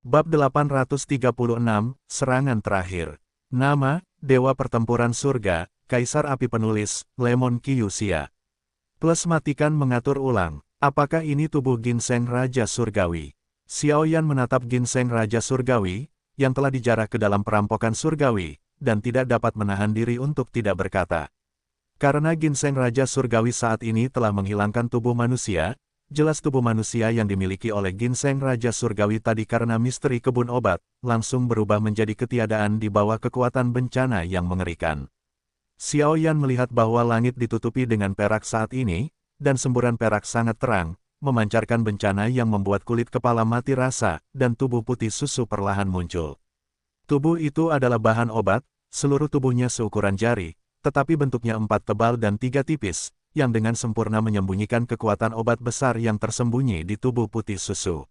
Bab 836, Serangan Terakhir. Nama, Dewa Pertempuran Surga, Kaisar Api Penulis, Lemon Kyuxia. Plus matikan mengatur ulang, apakah ini tubuh ginseng Raja Surgawi? Xiaoyan menatap ginseng Raja Surgawi, yang telah dijarah ke dalam perampokan Surgawi, dan tidak dapat menahan diri untuk tidak berkata. Karena ginseng Raja Surgawi saat ini telah menghilangkan tubuh manusia, jelas tubuh manusia yang dimiliki oleh ginseng Raja Surgawi tadi karena misteri kebun obat, langsung berubah menjadi ketiadaan di bawah kekuatan bencana yang mengerikan. Xiaoyan melihat bahwa langit ditutupi dengan perak saat ini, dan semburan perak sangat terang, memancarkan bencana yang membuat kulit kepala mati rasa, dan tubuh putih susu perlahan muncul. Tubuh itu adalah bahan obat, seluruh tubuhnya seukuran jari, tetapi bentuknya 4 tebal dan 3 tipis, yang dengan sempurna menyembunyikan kekuatan obat besar yang tersembunyi di tubuh putih susu.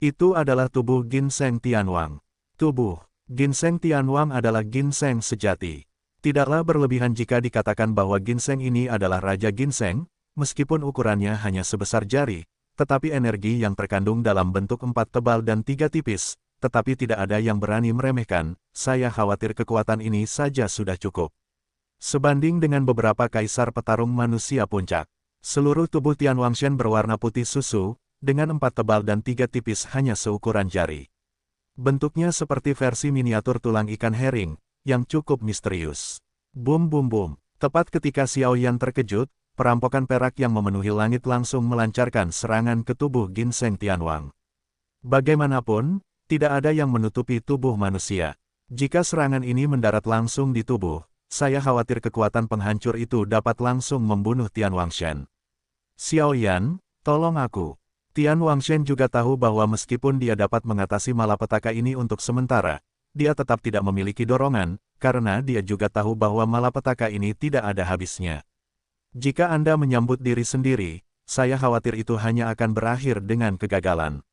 Itu adalah tubuh ginseng Tianwang. Tubuh ginseng Tianwang adalah ginseng sejati. Tidaklah berlebihan jika dikatakan bahwa ginseng ini adalah Raja Ginseng, meskipun ukurannya hanya sebesar jari, tetapi energi yang terkandung dalam bentuk 4 tebal dan 3 tipis, tetapi tidak ada yang berani meremehkan, saya khawatir kekuatan ini saja sudah cukup. Sebanding dengan beberapa kaisar petarung manusia puncak, seluruh tubuh Tian Wangshen berwarna putih susu, dengan 4 tebal dan 3 tipis hanya seukuran jari. Bentuknya seperti versi miniatur tulang ikan herring, yang cukup misterius. Bum bum bum, tepat ketika Xiaoyan terkejut, perampokan perak yang memenuhi langit langsung melancarkan serangan ke tubuh ginseng Tianwang. Bagaimanapun, tidak ada yang menutupi tubuh manusia. Jika serangan ini mendarat langsung di tubuh, saya khawatir kekuatan penghancur itu dapat langsung membunuh Tian Wangshen. Xiaoyan, tolong aku. Tian Wangshen juga tahu bahwa meskipun dia dapat mengatasi malapetaka ini untuk sementara, dia tetap tidak memiliki dorongan, karena dia juga tahu bahwa malapetaka ini tidak ada habisnya. Jika Anda menyambut diri sendiri, saya khawatir itu hanya akan berakhir dengan kegagalan.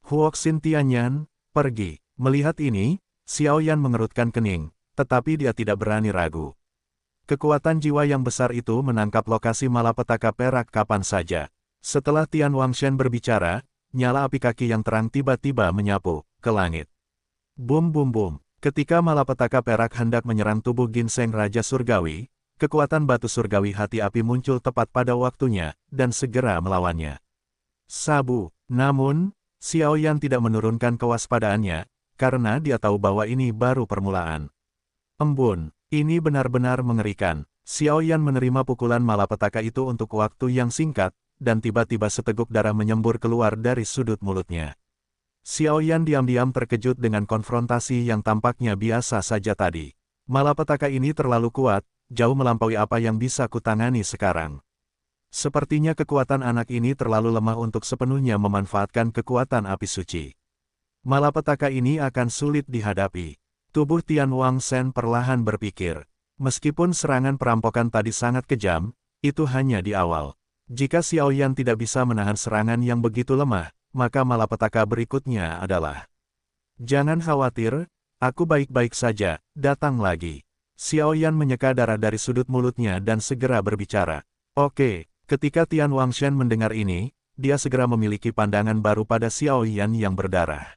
Huoxin Tianyan, pergi. Melihat ini, Xiaoyan mengerutkan kening. Tetapi dia tidak berani ragu. Kekuatan jiwa yang besar itu menangkap lokasi malapetaka perak kapan saja. Setelah Tian Wangshen berbicara, nyala api kaki yang terang tiba-tiba menyapu ke langit. Bum bum bum, ketika malapetaka perak hendak menyerang tubuh ginseng Raja Surgawi, kekuatan batu surgawi hati api muncul tepat pada waktunya, dan segera melawannya. Sabu, namun, Xiaoyan tidak menurunkan kewaspadaannya, karena dia tahu bahwa ini baru permulaan. Embun, ini benar-benar mengerikan. Xiaoyan menerima pukulan malapetaka itu untuk waktu yang singkat, dan tiba-tiba seteguk darah menyembur keluar dari sudut mulutnya. Xiaoyan diam-diam terkejut dengan konfrontasi yang tampaknya biasa saja tadi. Malapetaka ini terlalu kuat, jauh melampaui apa yang bisa kutangani sekarang. Sepertinya kekuatan anak ini terlalu lemah untuk sepenuhnya memanfaatkan kekuatan api suci. Malapetaka ini akan sulit dihadapi. Tubuh Tian Wangshen perlahan berpikir. Meskipun serangan perampokan tadi sangat kejam, itu hanya di awal. Jika Xiaoyan tidak bisa menahan serangan yang begitu lemah, maka malapetaka berikutnya adalah. Jangan khawatir, aku baik-baik saja, datang lagi. Xiaoyan menyeka darah dari sudut mulutnya dan segera berbicara. Oke, ketika Tian Wangshen mendengar ini, dia segera memiliki pandangan baru pada Xiaoyan yang berdarah.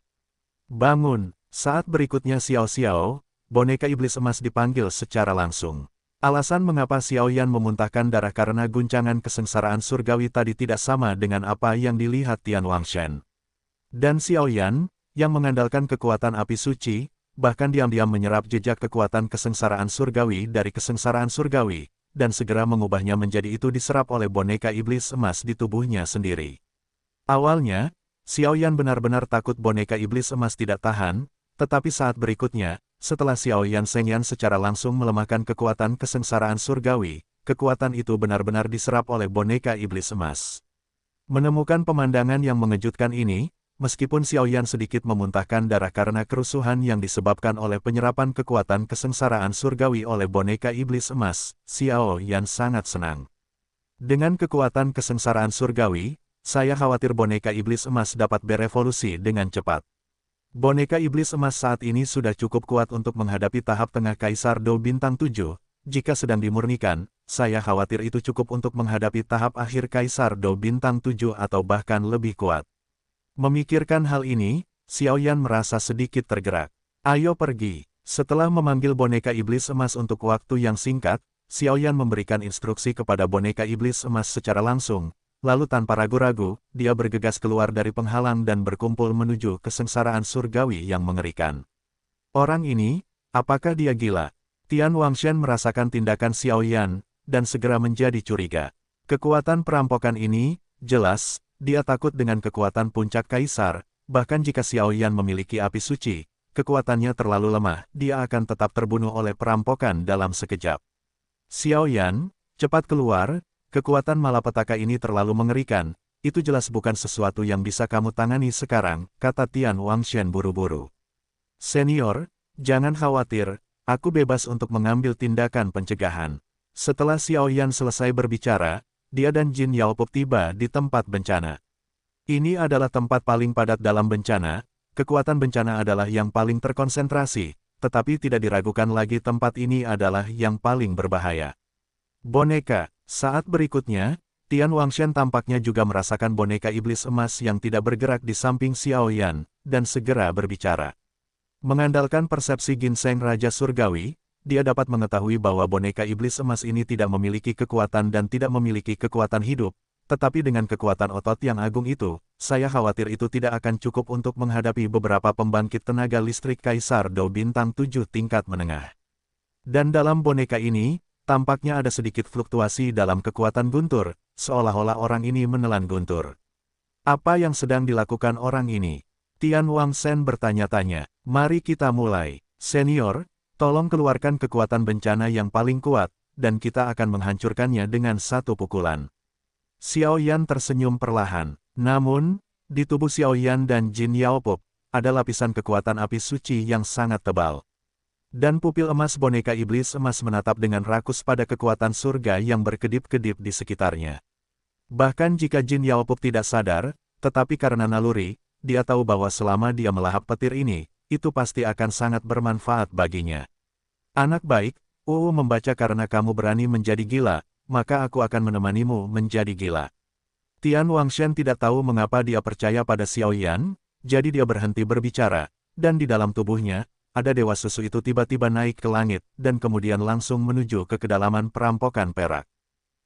Bangun. Saat berikutnya Xiao, boneka iblis emas dipanggil secara langsung. Alasan mengapa Xiaoyan memuntahkan darah karena guncangan kesengsaraan surgawi tadi tidak sama dengan apa yang dilihat Tian Wangshen. Dan Xiaoyan, yang mengandalkan kekuatan api suci, bahkan diam-diam menyerap jejak kekuatan kesengsaraan surgawi dari kesengsaraan surgawi, dan segera mengubahnya menjadi itu diserap oleh boneka iblis emas di tubuhnya sendiri. Awalnya, Xiaoyan benar-benar takut boneka iblis emas tidak tahan, tetapi saat berikutnya, setelah Xiaoyan Shengyan secara langsung melemahkan kekuatan kesengsaraan surgawi, kekuatan itu benar-benar diserap oleh boneka iblis emas. Menemukan pemandangan yang mengejutkan ini, meskipun Xiaoyan sedikit memuntahkan darah karena kerusuhan yang disebabkan oleh penyerapan kekuatan kesengsaraan surgawi oleh boneka iblis emas, Xiaoyan sangat senang. Dengan kekuatan kesengsaraan surgawi, saya khawatir boneka iblis emas dapat berevolusi dengan cepat. Boneka iblis emas saat ini sudah cukup kuat untuk menghadapi tahap tengah Kaisar Do Bintang 7, jika sedang dimurnikan, saya khawatir itu cukup untuk menghadapi tahap akhir Kaisar Do Bintang 7 atau bahkan lebih kuat. Memikirkan hal ini, Xiaoyan merasa sedikit tergerak. Ayo pergi. Setelah memanggil boneka iblis emas untuk waktu yang singkat, Xiaoyan memberikan instruksi kepada boneka iblis emas secara langsung. Lalu tanpa ragu-ragu, dia bergegas keluar dari penghalang dan berkumpul menuju kesengsaraan surgawi yang mengerikan. Orang ini, apakah dia gila? Tian Wangshan merasakan tindakan Xiaoyan, dan segera menjadi curiga. Kekuatan perampokan ini, jelas, dia takut dengan kekuatan puncak kaisar, bahkan jika Xiaoyan memiliki api suci, kekuatannya terlalu lemah, dia akan tetap terbunuh oleh perampokan dalam sekejap. Xiaoyan, cepat keluar, kekuatan malapetaka ini terlalu mengerikan, itu jelas bukan sesuatu yang bisa kamu tangani sekarang, kata Tian Wangshan buru-buru. Senior, jangan khawatir, aku bebas untuk mengambil tindakan pencegahan. Setelah Xiaoyan selesai berbicara, dia dan Jin Yaopup tiba di tempat bencana. Ini adalah tempat paling padat dalam bencana, kekuatan bencana adalah yang paling terkonsentrasi, tetapi tidak diragukan lagi tempat ini adalah yang paling berbahaya. Boneka, saat berikutnya, Tian Wangshan tampaknya juga merasakan boneka iblis emas yang tidak bergerak di samping Xiaoyan, dan segera berbicara. Mengandalkan persepsi ginseng Raja Surgawi, dia dapat mengetahui bahwa boneka iblis emas ini tidak memiliki kekuatan dan tidak memiliki kekuatan hidup, tetapi dengan kekuatan otot yang agung itu, saya khawatir itu tidak akan cukup untuk menghadapi beberapa pembangkit tenaga listrik Kaisar Dou bintang 7 tingkat menengah. Dan dalam boneka ini, tampaknya ada sedikit fluktuasi dalam kekuatan guntur, seolah-olah orang ini menelan guntur. Apa yang sedang dilakukan orang ini? Tian Wangshan bertanya-tanya. Mari kita mulai. Senior, tolong keluarkan kekuatan bencana yang paling kuat, dan kita akan menghancurkannya dengan satu pukulan. Xiaoyan tersenyum perlahan. Namun, di tubuh Xiaoyan dan Jin Yaopup, ada lapisan kekuatan api suci yang sangat tebal. Dan pupil emas boneka iblis emas menatap dengan rakus pada kekuatan surga yang berkedip-kedip di sekitarnya. Bahkan jika Jin Yaopup tidak sadar, tetapi karena naluri, dia tahu bahwa selama dia melahap petir ini, itu pasti akan sangat bermanfaat baginya. Anak baik, membaca karena kamu berani menjadi gila, maka aku akan menemanimu menjadi gila. Tian Wangshan tidak tahu mengapa dia percaya pada Xiaoyan, jadi dia berhenti berbicara, dan di dalam tubuhnya, ada dewa susu itu tiba-tiba naik ke langit, dan kemudian langsung menuju ke kedalaman perampokan perak.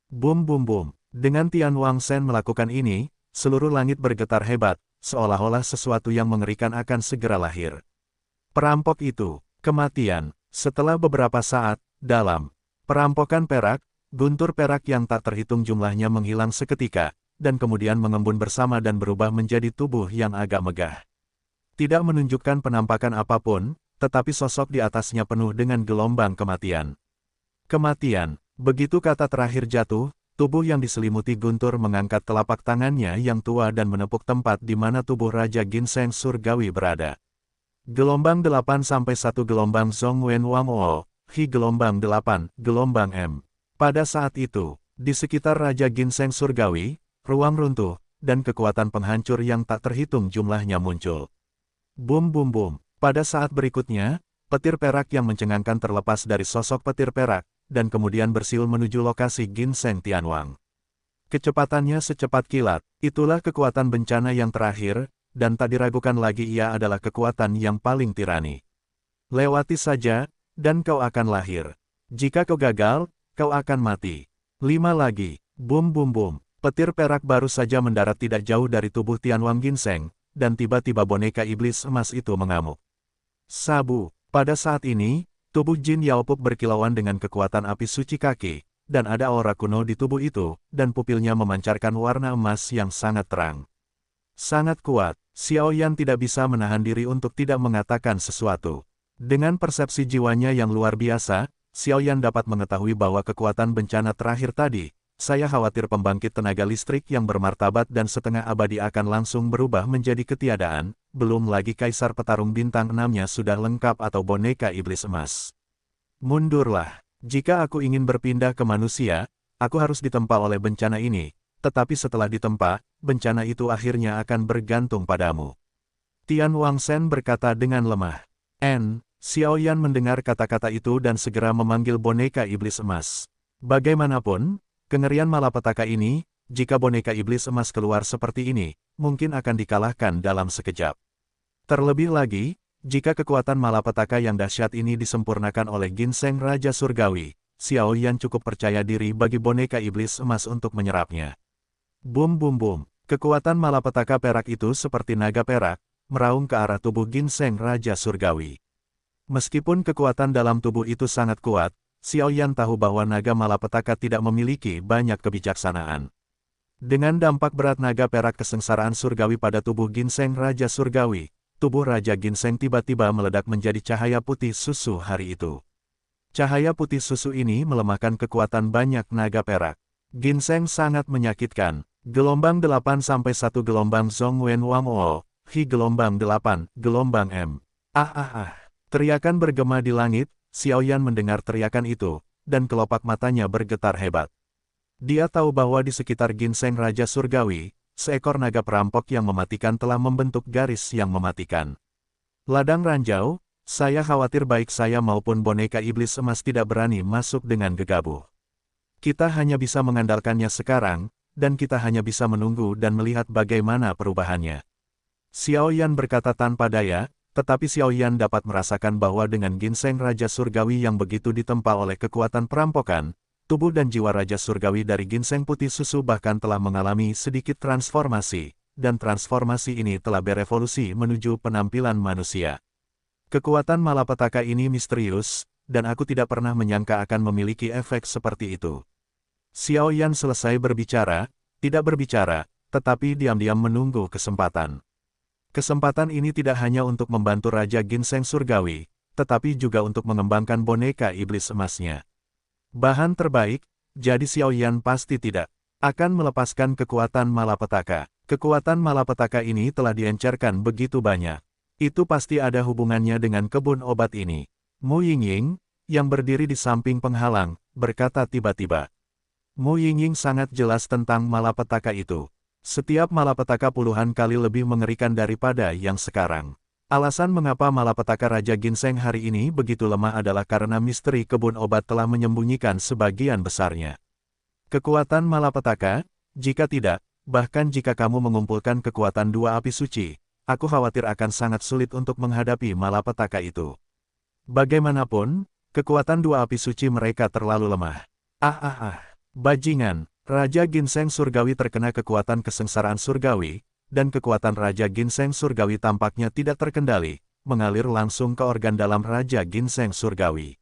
Bum bum bum. Dengan Tian Wangshan melakukan ini, seluruh langit bergetar hebat, seolah-olah sesuatu yang mengerikan akan segera lahir. Perampok itu, kematian. Setelah beberapa saat, dalam perampokan perak, guntur perak yang tak terhitung jumlahnya menghilang seketika, dan kemudian mengembun bersama dan berubah menjadi tubuh yang agak megah. Tidak menunjukkan penampakan apapun, tetapi sosok di atasnya penuh dengan gelombang kematian. Kematian, begitu kata terakhir jatuh, tubuh yang diselimuti guntur mengangkat telapak tangannya yang tua dan menepuk tempat di mana tubuh Raja Ginseng Surgawi berada. Gelombang 8 sampai 1 gelombang Zhong Wen Wang O, Hi gelombang 8, gelombang M. Pada saat itu, di sekitar Raja Ginseng Surgawi, ruang runtuh, dan kekuatan penghancur yang tak terhitung jumlahnya muncul. Bum bum bum. Pada saat berikutnya, petir perak yang mencengangkan terlepas dari sosok petir perak, dan kemudian bersiul menuju lokasi Ginseng Tianwang. Kecepatannya secepat kilat, itulah kekuatan bencana yang terakhir, dan tak diragukan lagi ia adalah kekuatan yang paling tirani. Lewati saja, dan kau akan lahir. Jika kau gagal, kau akan mati. 5 lagi, bum bum bum. Petir perak baru saja mendarat tidak jauh dari tubuh Tianwang Ginseng, dan tiba-tiba boneka iblis emas itu mengamuk. Sabu, pada saat ini, tubuh Jin Yaopup berkilauan dengan kekuatan api suci kaki, dan ada aura kuno di tubuh itu, dan pupilnya memancarkan warna emas yang sangat terang. Sangat kuat, Xiaoyan tidak bisa menahan diri untuk tidak mengatakan sesuatu. Dengan persepsi jiwanya yang luar biasa, Xiaoyan dapat mengetahui bahwa kekuatan bencana terakhir tadi, saya khawatir pembangkit tenaga listrik yang bermartabat dan setengah abadi akan langsung berubah menjadi ketiadaan, belum lagi kaisar petarung bintang 6-nya sudah lengkap atau boneka iblis emas. Mundurlah, jika aku ingin berpindah ke manusia, aku harus ditempa oleh bencana ini, tetapi setelah ditempa, bencana itu akhirnya akan bergantung padamu. Tian Wangshan berkata dengan lemah. Xiaoyan mendengar kata-kata itu dan segera memanggil boneka iblis emas. Bagaimanapun, kengerian malapetaka ini, jika boneka iblis emas keluar seperti ini, mungkin akan dikalahkan dalam sekejap. Terlebih lagi, jika kekuatan malapetaka yang dahsyat ini disempurnakan oleh ginseng Raja Surgawi, Xiao Yan cukup percaya diri bagi boneka iblis emas untuk menyerapnya. Bum bum bum, kekuatan malapetaka perak itu seperti naga perak, meraung ke arah tubuh ginseng Raja Surgawi. Meskipun kekuatan dalam tubuh itu sangat kuat, Xiao Yan tahu bahwa naga malapetaka tidak memiliki banyak kebijaksanaan. Dengan dampak berat naga perak kesengsaraan surgawi pada tubuh ginseng Raja Surgawi, tubuh Raja Ginseng tiba-tiba meledak menjadi cahaya putih susu hari itu. Cahaya putih susu ini melemahkan kekuatan banyak naga perak. Ginseng sangat menyakitkan. Gelombang 8 sampai 1 gelombang Zhong Wen Wang O, Hi gelombang 8, gelombang M. Teriakan bergema di langit, Xiao Yan mendengar teriakan itu, dan kelopak matanya bergetar hebat. Dia tahu bahwa di sekitar ginseng Raja Surgawi, seekor naga perampok yang mematikan telah membentuk garis yang mematikan. Ladang ranjau, saya khawatir baik saya maupun boneka iblis emas tidak berani masuk dengan gegabah. Kita hanya bisa mengandalkannya sekarang, dan kita hanya bisa menunggu dan melihat bagaimana perubahannya. Xiao Yan berkata tanpa daya, tetapi Xiao Yan dapat merasakan bahwa dengan ginseng Raja Surgawi yang begitu ditempa oleh kekuatan perampokan, tubuh dan jiwa Raja Surgawi dari ginseng putih susu bahkan telah mengalami sedikit transformasi, dan transformasi ini telah berevolusi menuju penampilan manusia. Kekuatan malapetaka ini misterius, dan aku tidak pernah menyangka akan memiliki efek seperti itu. Xiao Yan selesai berbicara, tidak berbicara, tetapi diam-diam menunggu kesempatan. Kesempatan ini tidak hanya untuk membantu Raja Ginseng Surgawi, tetapi juga untuk mengembangkan boneka iblis emasnya. Bahan terbaik, jadi Xiao Yan pasti tidak akan melepaskan kekuatan malapetaka. Kekuatan malapetaka ini telah diencerkan begitu banyak. Itu pasti ada hubungannya dengan kebun obat ini. Mu Yingying, yang berdiri di samping penghalang, berkata tiba-tiba. Mu Yingying sangat jelas tentang malapetaka itu. Setiap malapetaka puluhan kali lebih mengerikan daripada yang sekarang. Alasan mengapa malapetaka Raja Ginseng hari ini begitu lemah adalah karena misteri kebun obat telah menyembunyikan sebagian besarnya. Kekuatan malapetaka, jika tidak, bahkan jika kamu mengumpulkan kekuatan dua api suci, aku khawatir akan sangat sulit untuk menghadapi malapetaka itu. Bagaimanapun, kekuatan dua api suci mereka terlalu lemah. Bajingan, Raja Ginseng Surgawi terkena kekuatan kesengsaraan surgawi, dan kekuatan Raja Ginseng Surgawi tampaknya tidak terkendali, mengalir langsung ke organ dalam Raja Ginseng Surgawi.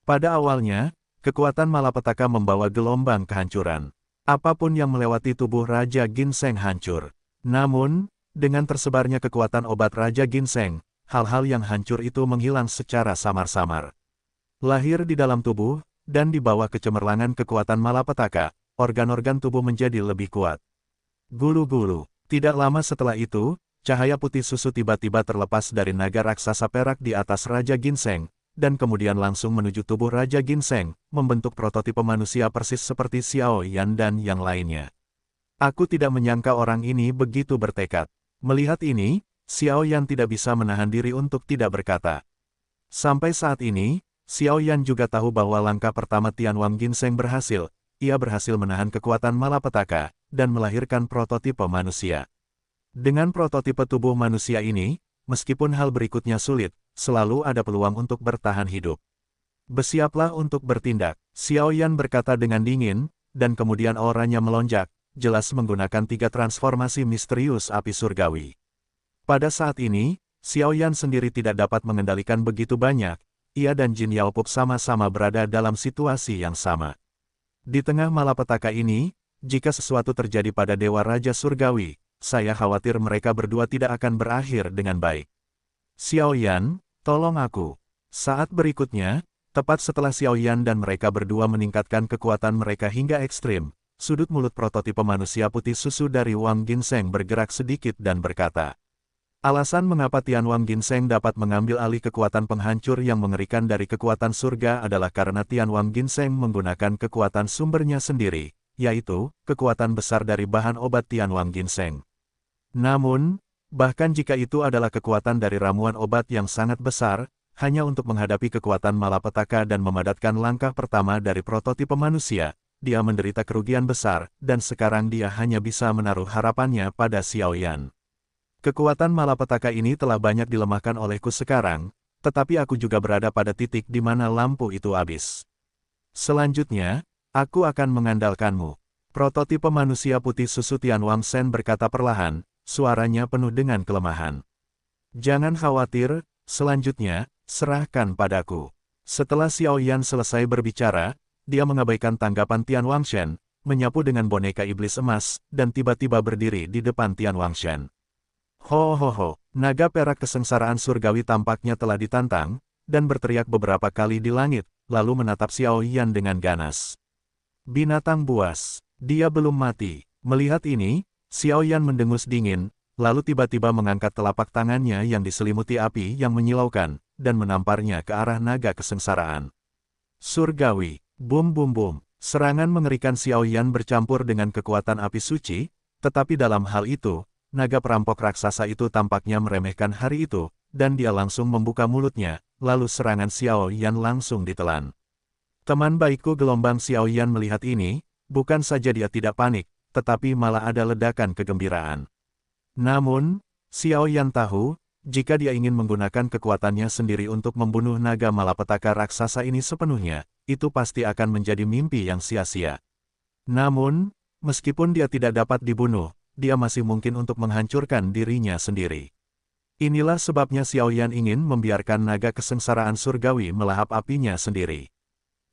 Pada awalnya, kekuatan malapetaka membawa gelombang kehancuran. Apapun yang melewati tubuh Raja Ginseng hancur. Namun, dengan tersebarnya kekuatan obat Raja Ginseng, hal-hal yang hancur itu menghilang secara samar-samar. Lahir di dalam tubuh, dan di bawah kecemerlangan kekuatan malapetaka, organ-organ tubuh menjadi lebih kuat. Gulu-gulu. Tidak lama setelah itu, cahaya putih susu tiba-tiba terlepas dari naga raksasa perak di atas Raja Ginseng, dan kemudian langsung menuju tubuh Raja Ginseng, membentuk prototipe manusia persis seperti Xiao Yan dan yang lainnya. Aku tidak menyangka orang ini begitu bertekad. Melihat ini, Xiao Yan tidak bisa menahan diri untuk tidak berkata. Sampai saat ini, Xiao Yan juga tahu bahwa langkah pertama Tianwang Ginseng berhasil. Ia berhasil menahan kekuatan malapetaka, dan melahirkan prototipe manusia. Dengan prototipe tubuh manusia ini, meskipun hal berikutnya sulit, selalu ada peluang untuk bertahan hidup. Bersiaplah untuk bertindak, Xiao Yan berkata dengan dingin, dan kemudian auranya melonjak, jelas menggunakan 3 transformasi misterius api surgawi. Pada saat ini, Xiao Yan sendiri tidak dapat mengendalikan begitu banyak, ia dan Jin Yaopup sama-sama berada dalam situasi yang sama. Di tengah malapetaka ini, jika sesuatu terjadi pada Dewa Raja Surgawi, saya khawatir mereka berdua tidak akan berakhir dengan baik. Xiao Yan, tolong aku. Saat berikutnya, tepat setelah Xiao Yan dan mereka berdua meningkatkan kekuatan mereka hingga ekstrim, sudut mulut prototipe manusia putih susu dari Wang Ginseng bergerak sedikit dan berkata, alasan mengapa Tianwang Ginseng dapat mengambil alih kekuatan penghancur yang mengerikan dari kekuatan surga adalah karena Tianwang Ginseng menggunakan kekuatan sumbernya sendiri, yaitu kekuatan besar dari bahan obat Tianwang Ginseng. Namun, bahkan jika itu adalah kekuatan dari ramuan obat yang sangat besar, hanya untuk menghadapi kekuatan malapetaka dan memadatkan langkah pertama dari prototipe manusia, dia menderita kerugian besar, dan sekarang dia hanya bisa menaruh harapannya pada Xiao Yan. Kekuatan malapetaka ini telah banyak dilemahkan olehku sekarang, tetapi aku juga berada pada titik di mana lampu itu habis. Selanjutnya, aku akan mengandalkanmu. Prototipe manusia putih susu Tian Wangshen berkata perlahan, suaranya penuh dengan kelemahan. Jangan khawatir, selanjutnya, serahkan padaku. Setelah Xiao Yan selesai berbicara, dia mengabaikan tanggapan Tian Wangshen, menyapu dengan boneka iblis emas, dan tiba-tiba berdiri di depan Tian Wangshen. Ho ho ho, naga perak kesengsaraan surgawi tampaknya telah ditantang, dan berteriak beberapa kali di langit, lalu menatap Xiao Yan dengan ganas. Binatang buas, dia belum mati. Melihat ini, Xiao Yan mendengus dingin, lalu tiba-tiba mengangkat telapak tangannya yang diselimuti api yang menyilaukan, dan menamparnya ke arah naga kesengsaraan. Surgawi, bum bum bum, serangan mengerikan Xiao Yan bercampur dengan kekuatan api suci, tetapi dalam hal itu, naga perampok raksasa itu tampaknya meremehkan hari itu, dan dia langsung membuka mulutnya, lalu serangan Xiao Yan langsung ditelan. Teman baikku gelombang Xiao Yan melihat ini, bukan saja dia tidak panik, tetapi malah ada ledakan kegembiraan. Namun, Xiao Yan tahu, jika dia ingin menggunakan kekuatannya sendiri untuk membunuh naga malapetaka raksasa ini sepenuhnya, itu pasti akan menjadi mimpi yang sia-sia. Namun, meskipun dia tidak dapat dibunuh, dia masih mungkin untuk menghancurkan dirinya sendiri. Inilah sebabnya Xiao Yan ingin membiarkan naga kesengsaraan surgawi melahap apinya sendiri.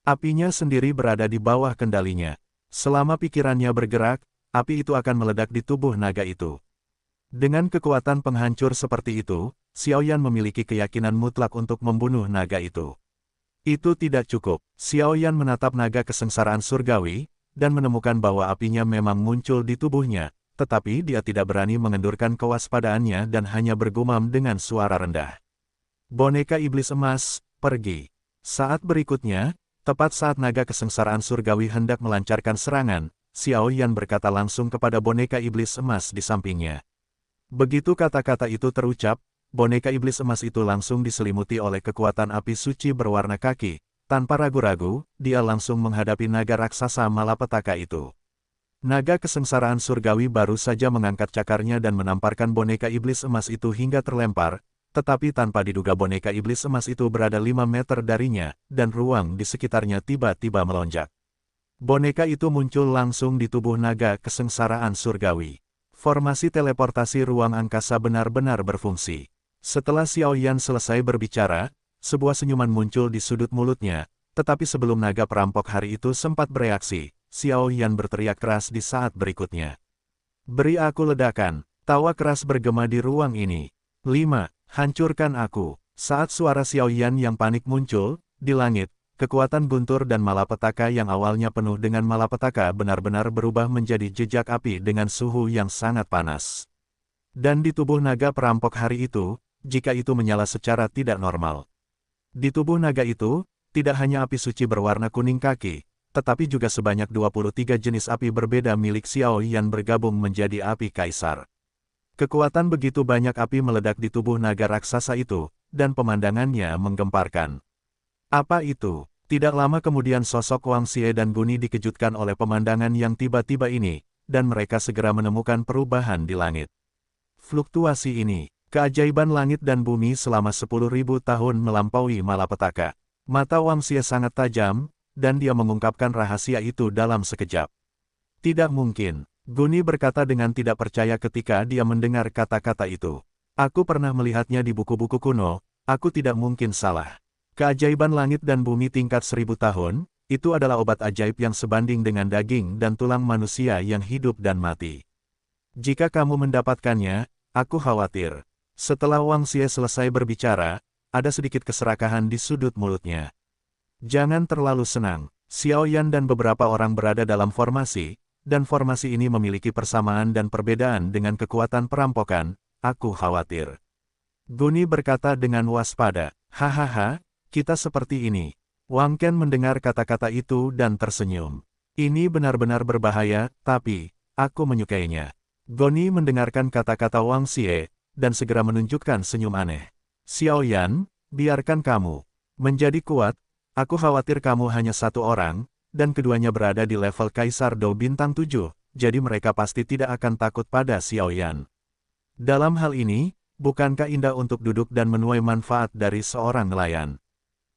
Apinya sendiri berada di bawah kendalinya. Selama pikirannya bergerak, api itu akan meledak di tubuh naga itu. Dengan kekuatan penghancur seperti itu, Xiao Yan memiliki keyakinan mutlak untuk membunuh naga itu. Itu tidak cukup. Xiao Yan menatap naga kesengsaraan surgawi, dan menemukan bahwa apinya memang muncul di tubuhnya, tetapi dia tidak berani mengendurkan kewaspadaannya dan hanya bergumam dengan suara rendah. Boneka iblis emas, pergi. Saat berikutnya, tepat saat naga kesengsaraan surgawi hendak melancarkan serangan, Xiao Yan berkata langsung kepada boneka iblis emas di sampingnya. Begitu kata-kata itu terucap, boneka iblis emas itu langsung diselimuti oleh kekuatan api suci berwarna kaki. Tanpa ragu-ragu, dia langsung menghadapi naga raksasa malapetaka itu. Naga kesengsaraan surgawi baru saja mengangkat cakarnya dan menamparkan boneka iblis emas itu hingga terlempar, tetapi tanpa diduga boneka iblis emas itu berada 5 meter darinya, dan ruang di sekitarnya tiba-tiba melonjak. Boneka itu muncul langsung di tubuh naga kesengsaraan surgawi. Formasi teleportasi ruang angkasa benar-benar berfungsi. Setelah Xiao Yan selesai berbicara, sebuah senyuman muncul di sudut mulutnya, tetapi sebelum naga perampok hari itu sempat bereaksi, Xiao Yan berteriak keras di saat berikutnya. Beri aku ledakan, tawa keras bergema di ruang ini. 5. Hancurkan aku. Saat suara Xiao Yan yang panik muncul, di langit, kekuatan guntur dan malapetaka yang awalnya penuh dengan malapetaka benar-benar berubah menjadi jejak api dengan suhu yang sangat panas. Dan di tubuh naga perampok hari itu, jika itu menyala secara tidak normal. Di tubuh naga itu, tidak hanya api suci berwarna kuning kaki, tetapi juga sebanyak 23 jenis api berbeda milik Xiao Yan bergabung menjadi api kaisar. Kekuatan begitu banyak api meledak di tubuh naga raksasa itu, dan pemandangannya menggemparkan. Apa itu? Tidak lama kemudian sosok Wang Xie dan Guni dikejutkan oleh pemandangan yang tiba-tiba ini, dan mereka segera menemukan perubahan di langit. Fluktuasi ini, keajaiban langit dan bumi selama 10.000 tahun melampaui malapetaka. Mata Wang Xie sangat tajam, dan dia mengungkapkan rahasia itu dalam sekejap. Tidak mungkin, Guni berkata dengan tidak percaya ketika dia mendengar kata-kata itu. Aku pernah melihatnya di buku-buku kuno, aku tidak mungkin salah. Keajaiban langit dan bumi tingkat 1000 tahun, itu adalah obat ajaib yang sebanding dengan daging dan tulang manusia yang hidup dan mati. Jika kamu mendapatkannya, aku khawatir. Setelah Wang Xie selesai berbicara, ada sedikit keserakahan di sudut mulutnya. Jangan terlalu senang. Xiao Yan dan beberapa orang berada dalam formasi, dan formasi ini memiliki persamaan dan perbedaan dengan kekuatan perampokan, aku khawatir. Guni berkata dengan waspada, hahaha. Kita seperti ini. Wang Ken mendengar kata-kata itu dan tersenyum. Ini benar-benar berbahaya, tapi aku menyukainya. Goni mendengarkan kata-kata Wang Xie, dan segera menunjukkan senyum aneh. Xiao Yan, biarkan kamu menjadi kuat, aku khawatir kamu hanya satu orang, dan keduanya berada di level Kaisar Dou Bintang 7, jadi mereka pasti tidak akan takut pada Xiao Yan. Dalam hal ini, bukankah indah untuk duduk dan menuai manfaat dari seorang nelayan?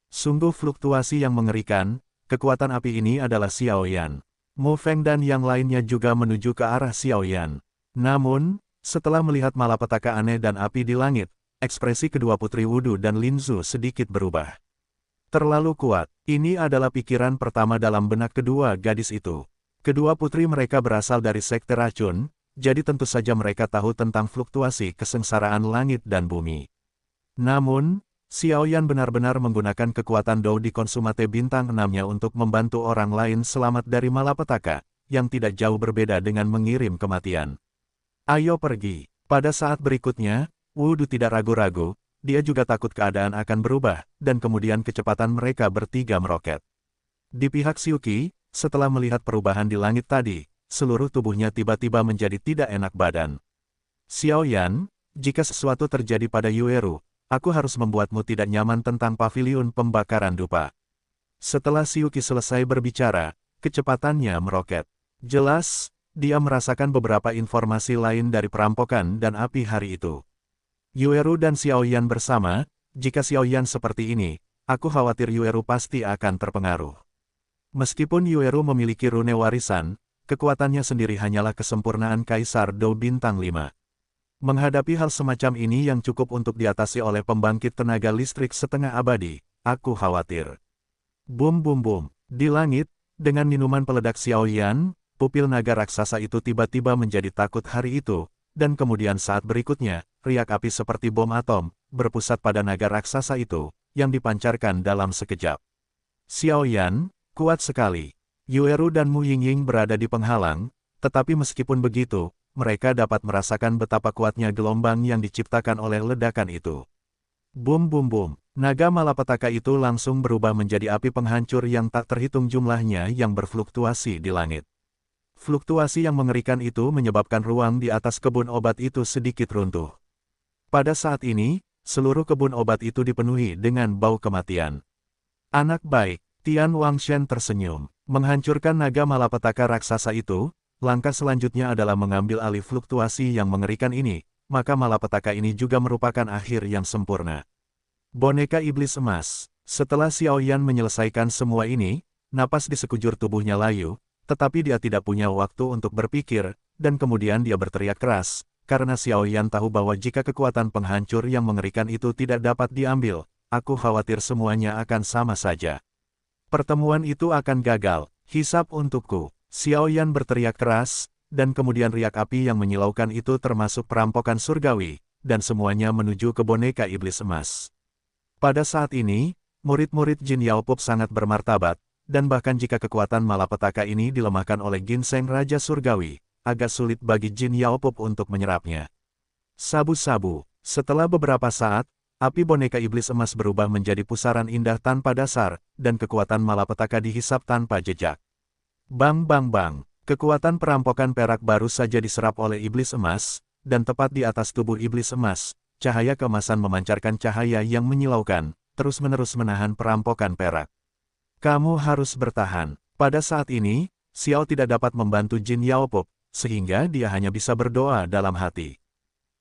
Sungguh fluktuasi yang mengerikan, kekuatan api ini adalah Xiaoyan. Mu Feng dan yang lainnya juga menuju ke arah Xiaoyan. Namun, setelah melihat malapetaka aneh dan api di langit, ekspresi kedua putri Wudu dan Linzu sedikit berubah. Terlalu kuat, ini adalah pikiran pertama dalam benak kedua gadis itu. Kedua putri mereka berasal dari sekte racun, jadi tentu saja mereka tahu tentang fluktuasi kesengsaraan langit dan bumi. Namun, Xiaoyan benar-benar menggunakan kekuatan Dou di konsumate bintang 6-nya untuk membantu orang lain selamat dari malapetaka, yang tidak jauh berbeda dengan mengirim kematian. Ayo pergi. Pada saat berikutnya, Wudu tidak ragu-ragu, dia juga takut keadaan akan berubah, dan kemudian kecepatan mereka bertiga meroket. Di pihak Xiuqi, setelah melihat perubahan di langit tadi, seluruh tubuhnya tiba-tiba menjadi tidak enak badan. Xiaoyan, jika sesuatu terjadi pada Yueru, aku harus membuatmu tidak nyaman tentang paviliun pembakaran dupa. Setelah Xiuqi selesai berbicara, kecepatannya meroket. Jelas, dia merasakan beberapa informasi lain dari perampokan dan api hari itu. Yueru dan Xiaoyan bersama, jika Xiaoyan seperti ini, aku khawatir Yueru pasti akan terpengaruh. Meskipun Yueru memiliki rune warisan, kekuatannya sendiri hanyalah kesempurnaan Kaisar Dou Bintang 5. Menghadapi hal semacam ini yang cukup untuk diatasi oleh pembangkit tenaga listrik setengah abadi, aku khawatir. Bum bum bum. Di langit, dengan minuman peledak Xiaoyan, pupil naga raksasa itu tiba-tiba menjadi takut hari itu, dan kemudian saat berikutnya, riak api seperti bom atom, berpusat pada naga raksasa itu, yang dipancarkan dalam sekejap. Xiaoyan, kuat sekali. Yueru dan Mu Yingying berada di penghalang, tetapi meskipun begitu, mereka dapat merasakan betapa kuatnya gelombang yang diciptakan oleh ledakan itu. Bum bum bum, naga malapetaka itu langsung berubah menjadi api penghancur yang tak terhitung jumlahnya yang berfluktuasi di langit. Fluktuasi yang mengerikan itu menyebabkan ruang di atas kebun obat itu sedikit runtuh. Pada saat ini, seluruh kebun obat itu dipenuhi dengan bau kematian. Anak baik, Tian Wangshen tersenyum. Menghancurkan naga malapetaka raksasa itu, langkah selanjutnya adalah mengambil alih fluktuasi yang mengerikan ini, maka malapetaka ini juga merupakan akhir yang sempurna. Boneka iblis emas. Setelah Xiaoyan menyelesaikan semua ini, napas di sekujur tubuhnya layu, tetapi dia tidak punya waktu untuk berpikir, dan kemudian dia berteriak keras, karena Xiaoyan tahu bahwa jika kekuatan penghancur yang mengerikan itu tidak dapat diambil, aku khawatir semuanya akan sama saja. Pertemuan itu akan gagal, hisap untukku. Xiaoyan berteriak keras, dan kemudian riak api yang menyilaukan itu termasuk perampokan surgawi, dan semuanya menuju ke boneka iblis emas. Pada saat ini, murid-murid Jin Yaopup sangat bermartabat, dan bahkan jika kekuatan malapetaka ini dilemahkan oleh ginseng Raja Surgawi, agak sulit bagi Jin Yaopup untuk menyerapnya. Sabu-sabu. Setelah beberapa saat, api boneka iblis emas berubah menjadi pusaran indah tanpa dasar, dan kekuatan malapetaka dihisap tanpa jejak. Bang bang bang. Kekuatan perampokan perak baru saja diserap oleh iblis emas, dan tepat di atas tubuh iblis emas, cahaya keemasan memancarkan cahaya yang menyilaukan, terus-menerus menahan perampokan perak. Kamu harus bertahan. Pada saat ini, Xiao tidak dapat membantu Jin Yaopup, sehingga dia hanya bisa berdoa dalam hati.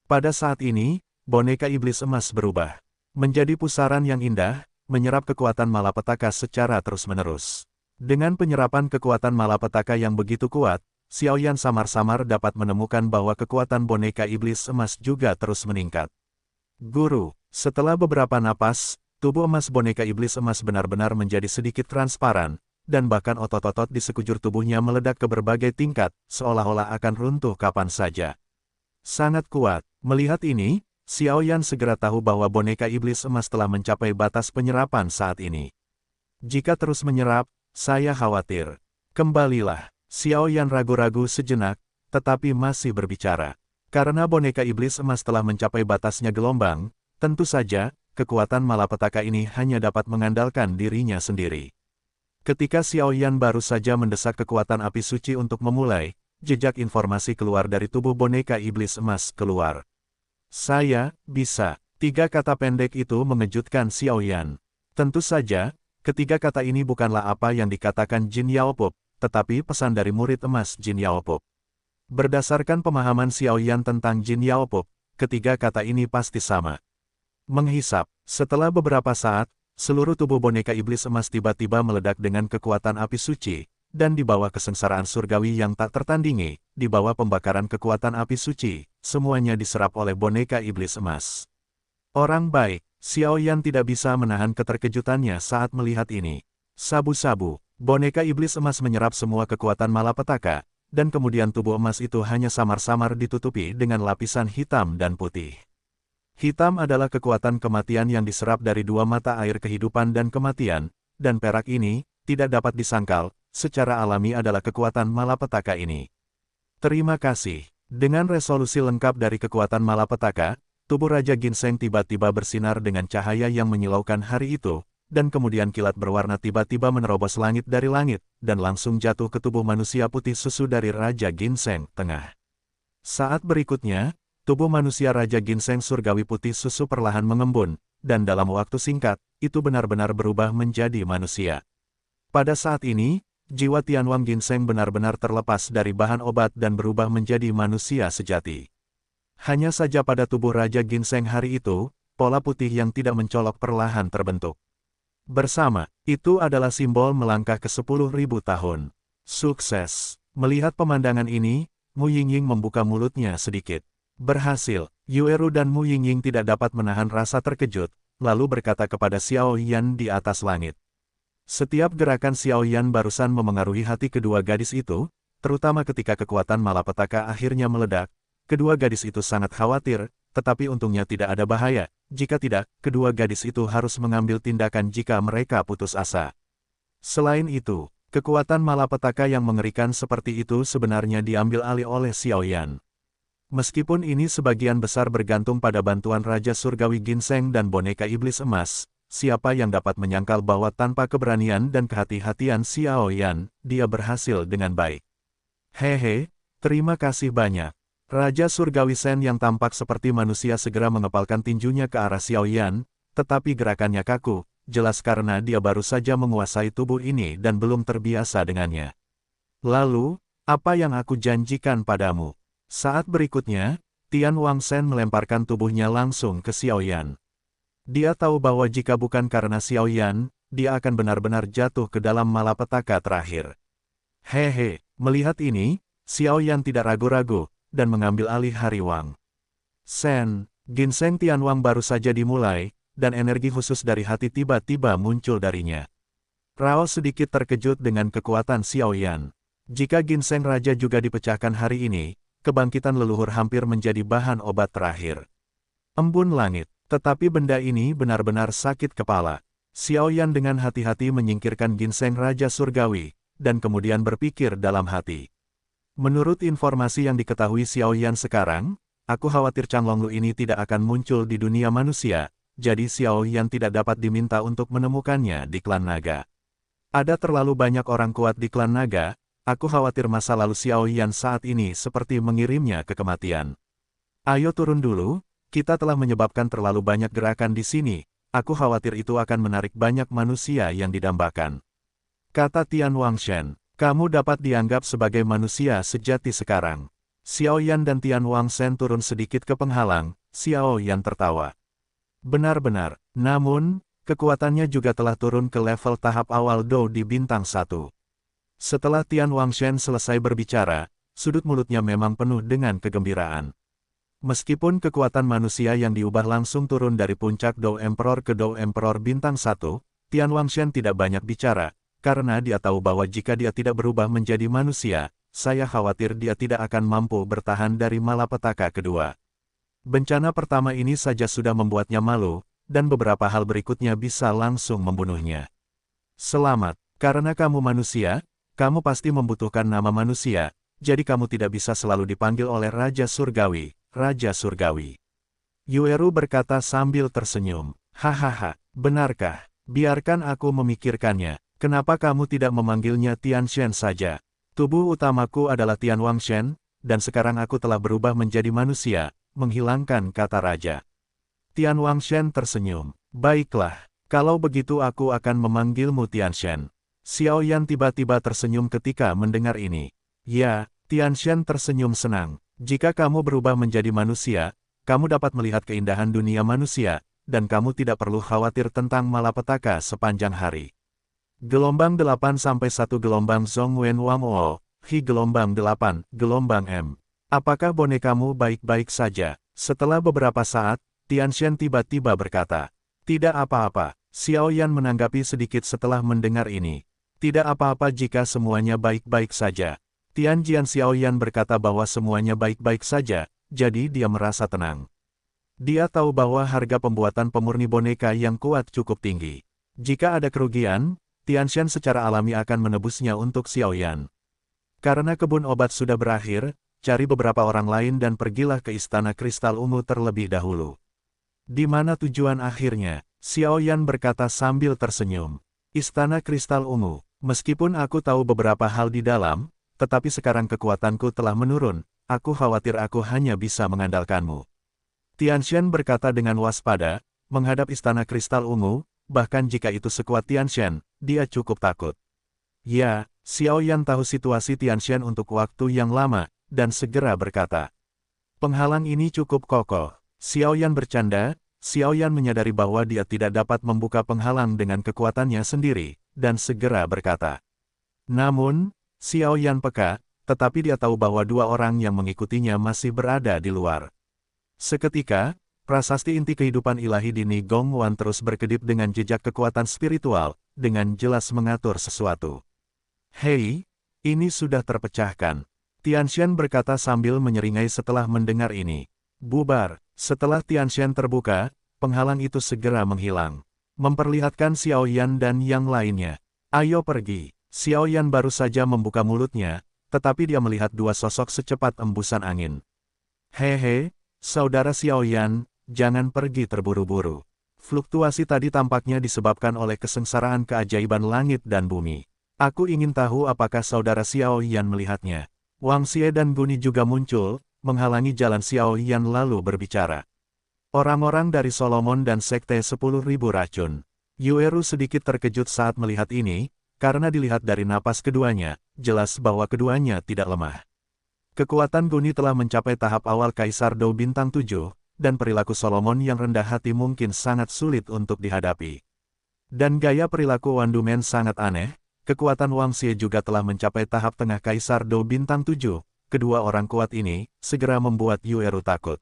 Pada saat ini, boneka iblis emas berubah menjadi pusaran yang indah, menyerap kekuatan malapetaka secara terus-menerus. Dengan penyerapan kekuatan malapetaka yang begitu kuat, Xiaoyan samar-samar dapat menemukan bahwa kekuatan boneka iblis emas juga terus meningkat. Guru, setelah beberapa napas, tubuh emas boneka iblis emas benar-benar menjadi sedikit transparan, dan bahkan otot-otot di sekujur tubuhnya meledak ke berbagai tingkat, seolah-olah akan runtuh kapan saja. Sangat kuat. Melihat ini, Xiaoyan segera tahu bahwa boneka iblis emas telah mencapai batas penyerapan saat ini. Jika terus menyerap, saya khawatir. Kembalilah. Xiaoyan ragu-ragu sejenak, tetapi masih berbicara. Karena boneka iblis emas telah mencapai batasnya gelombang, tentu saja, kekuatan malapetaka ini hanya dapat mengandalkan dirinya sendiri. Ketika Xiaoyan baru saja mendesak kekuatan api suci untuk memulai, jejak informasi keluar dari tubuh boneka iblis emas keluar. Saya bisa. 3 kata pendek itu mengejutkan Xiaoyan. Tentu saja, ketiga kata ini bukanlah apa yang dikatakan Jin Yaopup, tetapi pesan dari murid emas Jin Yaopup. Berdasarkan pemahaman Xiaoyan tentang Jin Yaopup, ketiga kata ini pasti sama. Menghisap. Setelah beberapa saat, seluruh tubuh boneka iblis emas tiba-tiba meledak dengan kekuatan api suci, dan di bawah kesengsaraan surgawi yang tak tertandingi, di bawah pembakaran kekuatan api suci, semuanya diserap oleh boneka iblis emas. Orang baik, Xiao Yan tidak bisa menahan keterkejutannya saat melihat ini. Sabu-sabu, boneka iblis emas menyerap semua kekuatan malapetaka, dan kemudian tubuh emas itu hanya samar-samar ditutupi dengan lapisan hitam dan putih. Hitam adalah kekuatan kematian yang diserap dari dua mata air kehidupan dan kematian, dan perak ini, tidak dapat disangkal, secara alami adalah kekuatan malapetaka ini. Terima kasih. Dengan resolusi lengkap dari kekuatan malapetaka, tubuh Raja Ginseng tiba-tiba bersinar dengan cahaya yang menyilaukan hari itu, dan kemudian kilat berwarna tiba-tiba menerobos langit dari langit, dan langsung jatuh ke tubuh manusia putih susu dari Raja Ginseng Tengah. Saat berikutnya, tubuh manusia Raja Ginseng Surgawi Putih Susu perlahan mengembun, dan dalam waktu singkat, itu benar-benar berubah menjadi manusia. Pada saat ini, jiwa Tianwang Ginseng benar-benar terlepas dari bahan obat dan berubah menjadi manusia sejati. Hanya saja pada tubuh Raja Ginseng hari itu, pola putih yang tidak mencolok perlahan terbentuk. Bersama, itu adalah simbol melangkah ke 10.000 tahun. Sukses. Melihat pemandangan ini, Mu Yingying membuka mulutnya sedikit. Berhasil. Yueru dan Mu Yingying tidak dapat menahan rasa terkejut, lalu berkata kepada Xiao Yan di atas langit. Setiap gerakan Xiao Yan barusan memengaruhi hati kedua gadis itu, terutama ketika kekuatan malapetaka akhirnya meledak. Kedua gadis itu sangat khawatir, tetapi untungnya tidak ada bahaya. Jika tidak, kedua gadis itu harus mengambil tindakan jika mereka putus asa. Selain itu, kekuatan malapetaka yang mengerikan seperti itu sebenarnya diambil alih oleh Xiao Yan. Meskipun ini sebagian besar bergantung pada bantuan Raja Surgawi Ginseng dan boneka iblis emas, siapa yang dapat menyangkal bahwa tanpa keberanian dan kehati-hatian Xiao Yan, dia berhasil dengan baik. Hehe, terima kasih banyak. Raja Surgawi Shen yang tampak seperti manusia segera mengepalkan tinjunya ke arah Xiao Yan, tetapi gerakannya kaku, jelas karena dia baru saja menguasai tubuh ini dan belum terbiasa dengannya. Lalu, apa yang aku janjikan padamu? Saat berikutnya, Tianwang Shen melemparkan tubuhnya langsung ke Xiao Yan. Dia tahu bahwa jika bukan karena Xiao Yan, dia akan benar-benar jatuh ke dalam malapetaka terakhir. Hehe, melihat ini, Xiao Yan tidak ragu-ragu, dan mengambil alih Hariwang. Shen, Ginseng Tianwang baru saja dimulai, dan energi khusus dari hati tiba-tiba muncul darinya. Rao sedikit terkejut dengan kekuatan Xiao Yan. Jika Ginseng Raja juga dipecahkan hari ini, kebangkitan leluhur hampir menjadi bahan obat terakhir. Embun langit, tetapi benda ini benar-benar sakit kepala. Xiao Yan dengan hati-hati menyingkirkan Ginseng Raja Surgawi, dan kemudian berpikir dalam hati. Menurut informasi yang diketahui Xiao Yan sekarang, aku khawatir Chang Longlu ini tidak akan muncul di dunia manusia, jadi Xiao Yan tidak dapat diminta untuk menemukannya di klan naga. Ada terlalu banyak orang kuat di klan naga, aku khawatir masa lalu Xiao Yan saat ini seperti mengirimnya ke kematian. Ayo turun dulu, kita telah menyebabkan terlalu banyak gerakan di sini, aku khawatir itu akan menarik banyak manusia yang didambakan. Kata Tianwang Shen. Kamu dapat dianggap sebagai manusia sejati sekarang. Xiao Yan dan Tianwang Shen turun sedikit ke penghalang, Xiao Yan tertawa. Benar-benar, namun, kekuatannya juga telah turun ke level tahap awal Dou di bintang 1. Setelah Tianwang Shen selesai berbicara, sudut mulutnya memang penuh dengan kegembiraan. Meskipun kekuatan manusia yang diubah langsung turun dari puncak Dou Emperor ke Dou Emperor bintang 1, Tianwang Shen tidak banyak bicara, karena dia tahu bahwa jika dia tidak berubah menjadi manusia, saya khawatir dia tidak akan mampu bertahan dari malapetaka kedua. Bencana pertama ini saja sudah membuatnya malu, dan beberapa hal berikutnya bisa langsung membunuhnya. Selamat, karena kamu manusia, kamu pasti membutuhkan nama manusia, jadi kamu tidak bisa selalu dipanggil oleh Raja Surgawi, Raja Surgawi. Yueru berkata sambil tersenyum. Hahaha, benarkah? Biarkan aku memikirkannya. Kenapa kamu tidak memanggilnya Tian Shen saja? Tubuh utamaku adalah Tianwang Shen, dan sekarang aku telah berubah menjadi manusia, menghilangkan kata raja. Tianwang Shen tersenyum. Baiklah, kalau begitu aku akan memanggilmu Tian Shen. Xiao Yan tiba-tiba tersenyum ketika mendengar ini. Ya, Tian Shen tersenyum senang. Jika kamu berubah menjadi manusia, kamu dapat melihat keindahan dunia manusia, dan kamu tidak perlu khawatir tentang malapetaka sepanjang hari. Gelombang 8 sampai 1 gelombang Zhongwen Wang O, Hi gelombang 8, gelombang M. Apakah bonekamu baik-baik saja? Setelah beberapa saat, Tianxian tiba-tiba berkata, tidak apa-apa. Xiao Yan menanggapi sedikit setelah mendengar ini. Tidak apa-apa jika semuanya baik-baik saja. Tianjian Xiao Yan berkata bahwa semuanya baik-baik saja, jadi dia merasa tenang. Dia tahu bahwa harga pembuatan pemurni boneka yang kuat cukup tinggi. Jika ada kerugian, Tianxian secara alami akan menebusnya untuk Xiao Yan. Karena kebun obat sudah berakhir, cari beberapa orang lain dan pergilah ke Istana Kristal Ungu terlebih dahulu. Di mana tujuan akhirnya? Xiao Yan berkata sambil tersenyum. Istana Kristal Ungu. Meskipun aku tahu beberapa hal di dalam, tetapi sekarang kekuatanku telah menurun, aku khawatir aku hanya bisa mengandalkanmu. Tianxian berkata dengan waspada, menghadap Istana Kristal Ungu, bahkan jika itu sekuat Tianxian, dia cukup takut. Ya, Xiao Yan tahu situasi Tianxian untuk waktu yang lama, dan segera berkata. Penghalang ini cukup kokoh. Xiao Yan bercanda. Xiao Yan menyadari bahwa dia tidak dapat membuka penghalang dengan kekuatannya sendiri, dan segera berkata. Namun, Xiao Yan peka, tetapi dia tahu bahwa dua orang yang mengikutinya masih berada di luar. Seketika, prasasti inti kehidupan ilahi di Nigong Wan terus berkedip dengan jejak kekuatan spiritual, dengan jelas mengatur sesuatu. Hei, ini sudah terpecahkan. Tianxian berkata sambil menyeringai setelah mendengar ini. Bubar. Setelah Tianxian terbuka, penghalang itu segera menghilang. Memperlihatkan Xiao Yan dan yang lainnya. Ayo pergi. Xiao Yan baru saja membuka mulutnya, tetapi dia melihat dua sosok secepat embusan angin. Hehe, saudara Xiao Yan, jangan pergi terburu-buru. Fluktuasi tadi tampaknya disebabkan oleh kesengsaraan keajaiban langit dan bumi. Aku ingin tahu apakah saudara Xiao Yan melihatnya. Wang Xie dan Guni juga muncul, menghalangi jalan Xiao Yan lalu berbicara. Orang-orang dari Solomon dan Sekte 10.000 racun. Yueru sedikit terkejut saat melihat ini, karena dilihat dari napas keduanya, jelas bahwa keduanya tidak lemah. Kekuatan Guni telah mencapai tahap awal Kaisar Dou Bintang 7, dan perilaku Solomon yang rendah hati mungkin sangat sulit untuk dihadapi. Dan gaya perilaku Wandumen sangat aneh, kekuatan Wang Xie juga telah mencapai tahap tengah Kaisar Dou Bintang 7. Kedua orang kuat ini, segera membuat Yueru takut.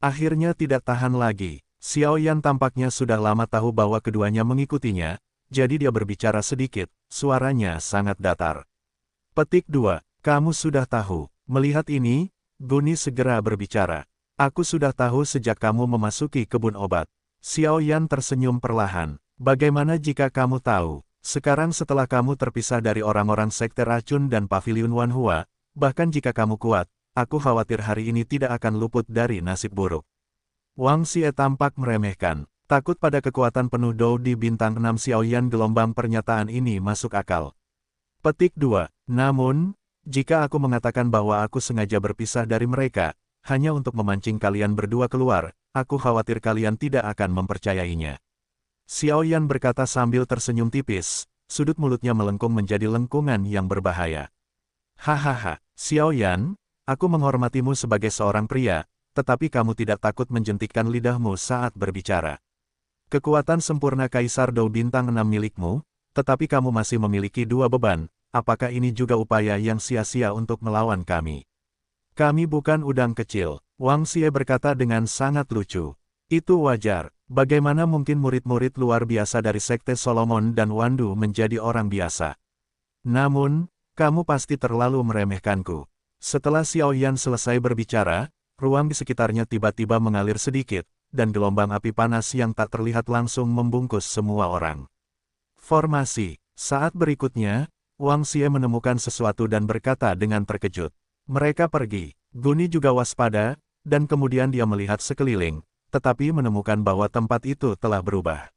Akhirnya tidak tahan lagi. Xiao Yan tampaknya sudah lama tahu bahwa keduanya mengikutinya, jadi dia berbicara sedikit, suaranya sangat datar. Petik 2. Kamu sudah tahu. Melihat ini, Guni segera berbicara. Aku sudah tahu sejak kamu memasuki kebun obat. Xiao Yan tersenyum perlahan. Bagaimana jika kamu tahu? Sekarang setelah kamu terpisah dari orang-orang Sekte Racun dan Paviliun Wanhua, bahkan jika kamu kuat, aku khawatir hari ini tidak akan luput dari nasib buruk. Wang Xie tampak meremehkan. Takut pada kekuatan penuh Dou di bintang 6 Xiao Yan gelombang pernyataan ini masuk akal. Petik 2. Namun, jika aku mengatakan bahwa aku sengaja berpisah dari mereka, hanya untuk memancing kalian berdua keluar, aku khawatir kalian tidak akan mempercayainya. Xiao Yan berkata sambil tersenyum tipis, sudut mulutnya melengkung menjadi lengkungan yang berbahaya. Hahaha, Xiao Yan, aku menghormatimu sebagai seorang pria, tetapi kamu tidak takut menjentikkan lidahmu saat berbicara. Kekuatan sempurna Kaisar Dou Bintang 6 milikmu, tetapi kamu masih memiliki dua beban, apakah ini juga upaya yang sia-sia untuk melawan kami? Kami bukan udang kecil, Wang Xie berkata dengan sangat lucu. Itu wajar, bagaimana mungkin murid-murid luar biasa dari Sekte Solomon dan Wandu menjadi orang biasa? Namun, kamu pasti terlalu meremehkanku. Setelah Xiao Yan selesai berbicara, ruang di sekitarnya tiba-tiba mengalir sedikit, dan gelombang api panas yang tak terlihat langsung membungkus semua orang. Formasi. Saat berikutnya, Wang Xie menemukan sesuatu dan berkata dengan terkejut. Mereka pergi. Guni juga waspada, dan kemudian dia melihat sekeliling, tetapi menemukan bahwa tempat itu telah berubah.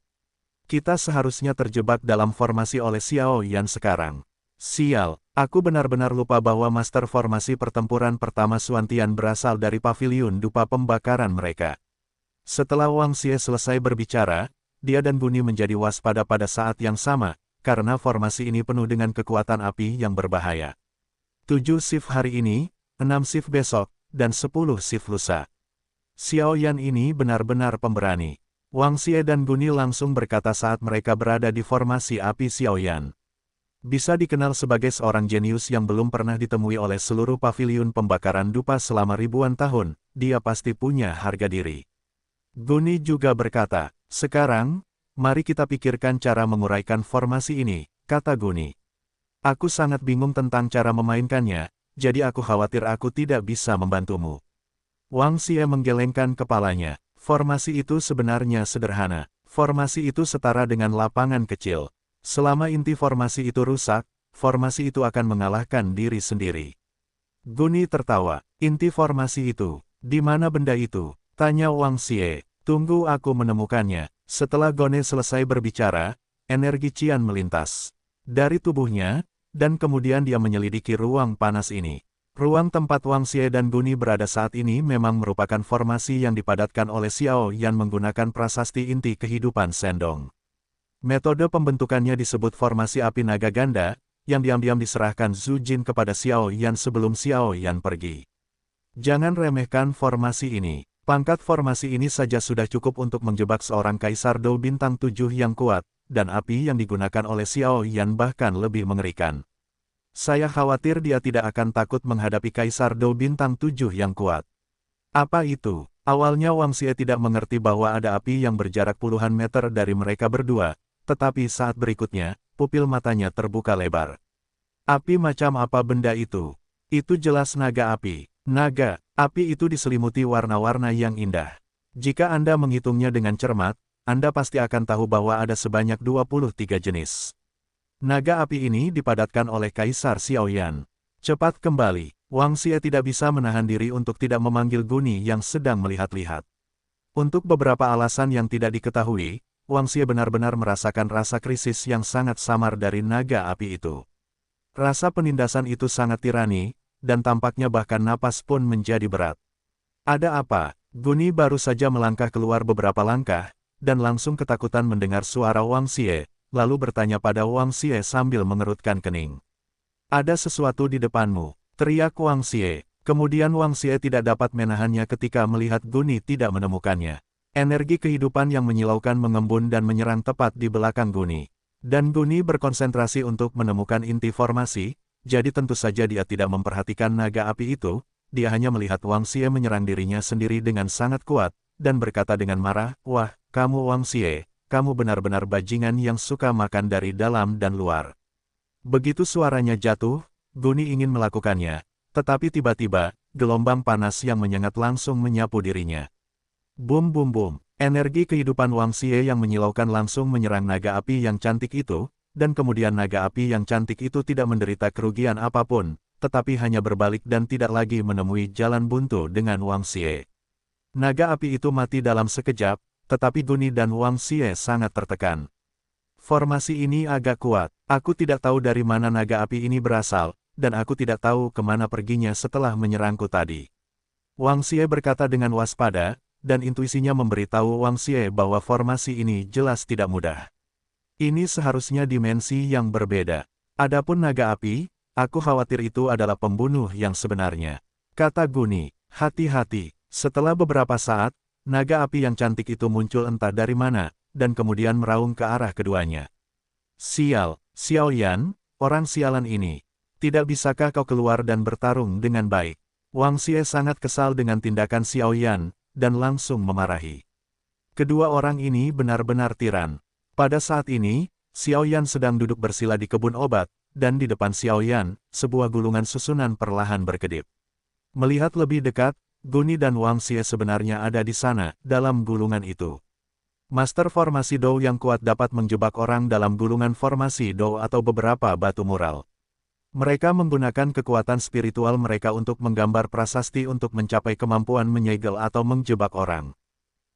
Kita seharusnya terjebak dalam formasi oleh Xiao Yan sekarang. Sial, aku benar-benar lupa bahwa master formasi pertempuran pertama Xuantian berasal dari paviliun dupa pembakaran mereka. Setelah Wang Xie selesai berbicara, dia dan Guni menjadi waspada pada saat yang sama, karena formasi ini penuh dengan kekuatan api yang berbahaya. 7 shift hari ini, 6 shift besok, dan 10 shift lusa. Xiao Yan ini benar-benar pemberani. Wang Xie dan Guni langsung berkata saat mereka berada di formasi api Xiao Yan. Bisa dikenal sebagai seorang jenius yang belum pernah ditemui oleh seluruh paviliun pembakaran dupa selama ribuan tahun, dia pasti punya harga diri. Guni juga berkata, sekarang, mari kita pikirkan cara menguraikan formasi ini, kata Guni. Aku sangat bingung tentang cara memainkannya, jadi aku khawatir aku tidak bisa membantumu. Wang Xie menggelengkan kepalanya. Formasi itu sebenarnya sederhana. Formasi itu setara dengan lapangan kecil. Selama inti formasi itu rusak, formasi itu akan mengalahkan diri sendiri. Guni tertawa. Inti formasi itu, di mana benda itu? Tanya Wang Xie. Tunggu aku menemukannya. Setelah Gone selesai berbicara, energi Qian melintas dari tubuhnya, dan kemudian dia menyelidiki ruang panas ini. Ruang tempat Wang Xie dan Guni berada saat ini memang merupakan formasi yang dipadatkan oleh Xiao Yan menggunakan prasasti inti kehidupan Sendong. Metode pembentukannya disebut formasi api naga ganda, yang diam-diam diserahkan Zhu Jin kepada Xiao Yan sebelum Xiao Yan pergi. Jangan remehkan formasi ini. Pangkat formasi ini saja sudah cukup untuk menjebak seorang Kaisar Dou Bintang 7 yang kuat, dan api yang digunakan oleh Xiao Yan bahkan lebih mengerikan. Saya khawatir dia tidak akan takut menghadapi Kaisar Dou Bintang 7 yang kuat. Apa itu? Awalnya Wang Xie tidak mengerti bahwa ada api yang berjarak puluhan meter dari mereka berdua, tetapi saat berikutnya, pupil matanya terbuka lebar. Api macam apa benda itu? Itu jelas naga api. Naga, api itu diselimuti warna-warna yang indah. Jika Anda menghitungnya dengan cermat, Anda pasti akan tahu bahwa ada sebanyak 23 jenis. Naga api ini dipadatkan oleh Kaisar Xiao Yan. Cepat kembali. Wang Xie tidak bisa menahan diri untuk tidak memanggil Guni yang sedang melihat-lihat. Untuk beberapa alasan yang tidak diketahui, Wang Xie benar-benar merasakan rasa krisis yang sangat samar dari naga api itu. Rasa penindasan itu sangat tirani, dan tampaknya bahkan napas pun menjadi berat. Ada apa? Guni baru saja melangkah keluar beberapa langkah, dan langsung ketakutan mendengar suara Wang Xie, lalu bertanya pada Wang Xie sambil mengerutkan kening. Ada sesuatu di depanmu, teriak Wang Xie. Kemudian Wang Xie tidak dapat menahannya ketika melihat Guni tidak menemukannya. Energi kehidupan yang menyilaukan mengembun dan menyerang tepat di belakang Guni. Dan Guni berkonsentrasi untuk menemukan inti formasi, jadi tentu saja dia tidak memperhatikan naga api itu, dia hanya melihat Wang Xie menyerang dirinya sendiri dengan sangat kuat, dan berkata dengan marah, "Wah, kamu Wang Xie. Kamu benar-benar bajingan yang suka makan dari dalam dan luar." Begitu suaranya jatuh, Guni ingin melakukannya, tetapi tiba-tiba, gelombang panas yang menyengat langsung menyapu dirinya. Bum bum bum, energi kehidupan Wang Xie yang menyilaukan langsung menyerang naga api yang cantik itu, dan kemudian naga api yang cantik itu tidak menderita kerugian apapun, tetapi hanya berbalik dan tidak lagi menemui jalan buntu dengan Wang Xie. Naga api itu mati dalam sekejap, tetapi Guni dan Wang Xie sangat tertekan. Formasi ini agak kuat. Aku tidak tahu dari mana naga api ini berasal, dan aku tidak tahu kemana perginya setelah menyerangku tadi. Wang Xie berkata dengan waspada, dan intuisinya memberitahu Wang Xie bahwa formasi ini jelas tidak mudah. Ini seharusnya dimensi yang berbeda. Adapun naga api, aku khawatir itu adalah pembunuh yang sebenarnya. Kata Guni, hati-hati. Setelah beberapa saat, naga api yang cantik itu muncul entah dari mana, dan kemudian meraung ke arah keduanya. Sial, Xiao Yan, orang sialan ini. Tidak bisakah kau keluar dan bertarung dengan baik? Wang Xie sangat kesal dengan tindakan Xiao Yan, dan langsung memarahi. Kedua orang ini benar-benar tiran. Pada saat ini, Xiao Yan sedang duduk bersila di kebun obat, dan di depan Xiao Yan, sebuah gulungan susunan perlahan berkedip. Melihat lebih dekat, Guni dan Wang Xie sebenarnya ada di sana, dalam gulungan itu. Master formasi Dou yang kuat dapat menjebak orang dalam gulungan formasi Dou atau beberapa batu mural. Mereka menggunakan kekuatan spiritual mereka untuk menggambar prasasti untuk mencapai kemampuan menyegel atau menjebak orang.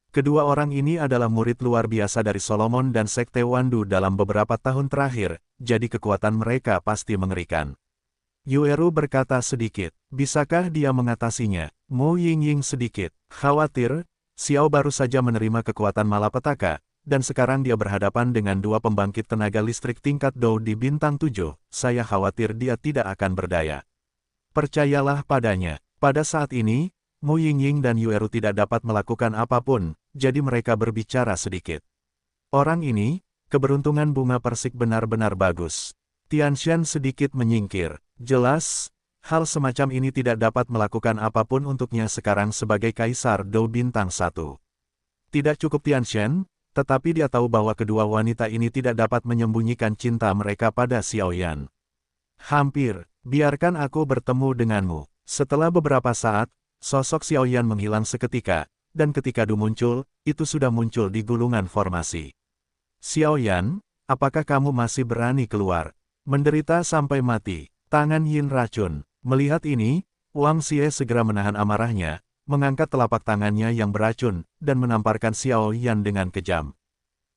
Kedua orang ini adalah murid luar biasa dari Solomon dan Sekte Wandu dalam beberapa tahun terakhir, jadi kekuatan mereka pasti mengerikan. Yueru berkata sedikit, bisakah dia mengatasinya? Mu Yingying sedikit khawatir. Xiao baru saja menerima kekuatan malapetaka, dan sekarang dia berhadapan dengan dua pembangkit tenaga listrik tingkat Dou di bintang 7, saya khawatir dia tidak akan berdaya. Percayalah padanya, pada saat ini, Mu Yingying dan Yueru tidak dapat melakukan apapun, jadi mereka berbicara sedikit. Orang ini, keberuntungan bunga persik benar-benar bagus. Tianshan sedikit menyingkir. Jelas, hal semacam ini tidak dapat melakukan apapun untuknya sekarang sebagai Kaisar Dou Bintang 1. Tidak cukup Tianshan, tetapi dia tahu bahwa kedua wanita ini tidak dapat menyembunyikan cinta mereka pada Xiaoyan. Hampir, biarkan aku bertemu denganmu. Setelah beberapa saat, sosok Xiaoyan menghilang seketika, dan ketika Du muncul, itu sudah muncul di gulungan formasi. Xiaoyan, apakah kamu masih berani keluar? Menderita sampai mati. Tangan Yin racun. Melihat ini, Wang Xie segera menahan amarahnya, mengangkat telapak tangannya yang beracun, dan menamparkan Xiaoyan dengan kejam.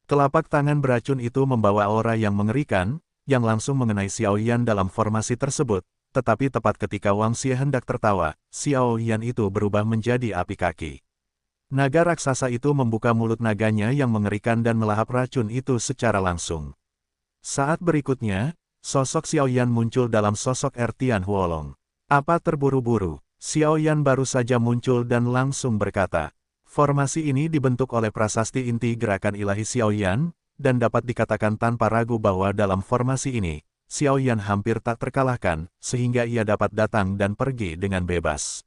Telapak tangan beracun itu membawa aura yang mengerikan, yang langsung mengenai Xiaoyan dalam formasi tersebut, tetapi tepat ketika Wang Xie hendak tertawa, Xiaoyan itu berubah menjadi api kaki. Naga raksasa itu membuka mulut naganya yang mengerikan dan melahap racun itu secara langsung. Saat berikutnya, sosok Xiaoyan muncul dalam sosok Ertian Huolong. Apa terburu-buru? Xiaoyan baru saja muncul dan langsung berkata, formasi ini dibentuk oleh prasasti inti gerakan ilahi Xiaoyan, dan dapat dikatakan tanpa ragu bahwa dalam formasi ini, Xiaoyan hampir tak terkalahkan, sehingga ia dapat datang dan pergi dengan bebas.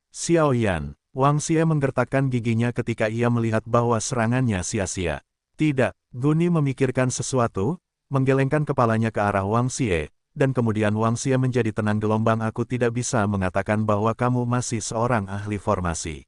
Xiaoyan, Wang Xie menggertakkan giginya ketika ia melihat bahwa serangannya sia-sia. Tidak, Guni memikirkan sesuatu, menggelengkan kepalanya ke arah Wang Xie, dan kemudian Wang Xie menjadi tenang gelombang. Aku tidak bisa mengatakan bahwa kamu masih seorang ahli formasi.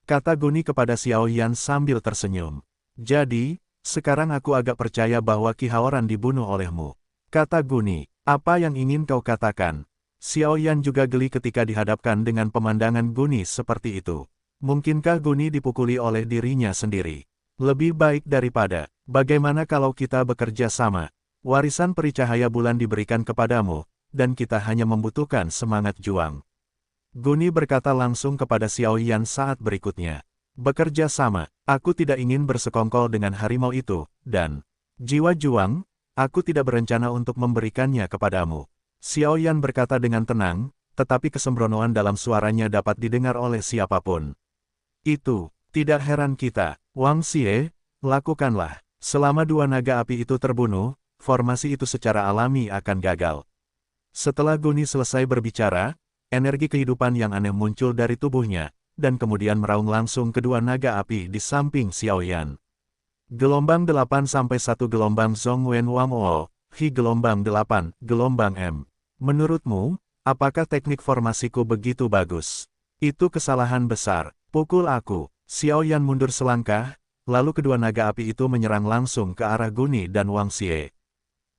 Kata Guni kepada Xiaoyan sambil tersenyum. Jadi, sekarang aku agak percaya bahwa Qi Haoran dibunuh olehmu. Kata Guni, apa yang ingin kau katakan? Xiaoyan juga geli ketika dihadapkan dengan pemandangan Guni seperti itu. Mungkinkah Guni dipukuli oleh dirinya sendiri? Lebih baik daripada, bagaimana kalau kita bekerja sama? Warisan peri cahaya bulan diberikan kepadamu, dan kita hanya membutuhkan semangat juang. Guni berkata langsung kepada Xiaoyan saat berikutnya. Bekerja sama, aku tidak ingin bersekongkol dengan harimau itu, dan jiwa juang, aku tidak berencana untuk memberikannya kepadamu. Xiaoyan berkata dengan tenang, tetapi kesembronoan dalam suaranya dapat didengar oleh siapapun. Itu, tidak heran kita, Wang Xie, lakukanlah. Selama dua naga api itu terbunuh, formasi itu secara alami akan gagal. Setelah Guni selesai berbicara, energi kehidupan yang aneh muncul dari tubuhnya, dan kemudian meraung langsung kedua naga api di samping Xiaoyan. Gelombang 8 sampai 1 gelombang Zhongwen Wang O, Hi gelombang 8, gelombang M. Menurutmu, apakah teknik formasiku begitu bagus? Itu kesalahan besar. Pukul aku. Xiaoyan mundur selangkah, lalu kedua naga api itu menyerang langsung ke arah Guni dan Wang Xie.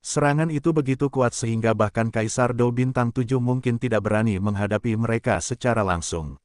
Serangan itu begitu kuat sehingga bahkan Kaisar Dou Bintang 7 mungkin tidak berani menghadapi mereka secara langsung.